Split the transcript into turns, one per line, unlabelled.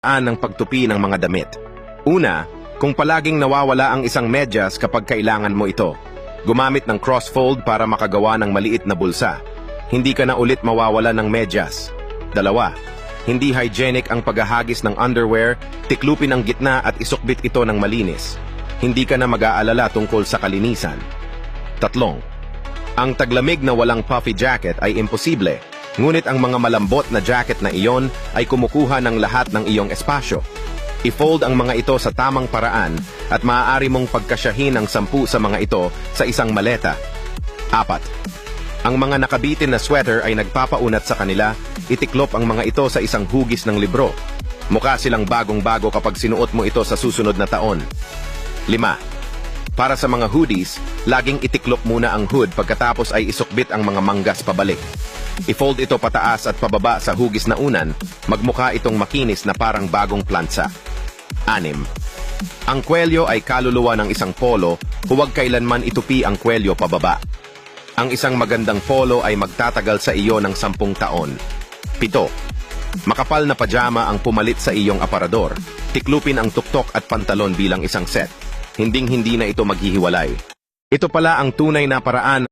ng pagtupi ng mga damit. Una, kung palaging nawawala ang isang medyas kapag kailangan mo ito, gumamit ng crossfold para makagawa ng maliit na bulsa. Hindi ka na ulit mawawala ng medyas. Dalawa, hindi hygienic ang paghahagis ng underwear, tiklupin ang gitna at isukbit ito ng malinis. Hindi ka na mag-aalala tungkol sa kalinisan. Tatlong, ang taglamig na walang puffy jacket ay imposible, ngunit ang mga malambot na jacket na iyon ay kumukuha ng lahat ng iyong espasyo. I-fold ang mga ito sa tamang paraan at maaari mong pagkasyahin ang 10 sa mga ito sa isang maleta. 4. Ang mga nakabitin na sweater ay nagpapaunat sa kanila, itiklop ang mga ito sa isang hugis ng libro. Mukha silang bagong-bago kapag sinuot mo ito sa susunod na taon. 5. Para sa mga hoodies, laging itiklop muna ang hood pagkatapos ay isukbit ang mga manggas pabalik. I-fold ito pataas at pababa sa hugis na unan, magmukha itong makinis na parang bagong plansa. 6. Ang kwelyo ay kaluluwa ng isang polo, huwag kailanman itupi ang kwelyo pababa. Ang isang magandang polo ay magtatagal sa iyo ng 10 taon. 7. Makapal na pajama ang pumalit sa iyong aparador. Tiklupin ang tuktok at pantalon bilang isang set. Hinding-hindi na ito maghihiwalay. Ito pala ang tunay na paraan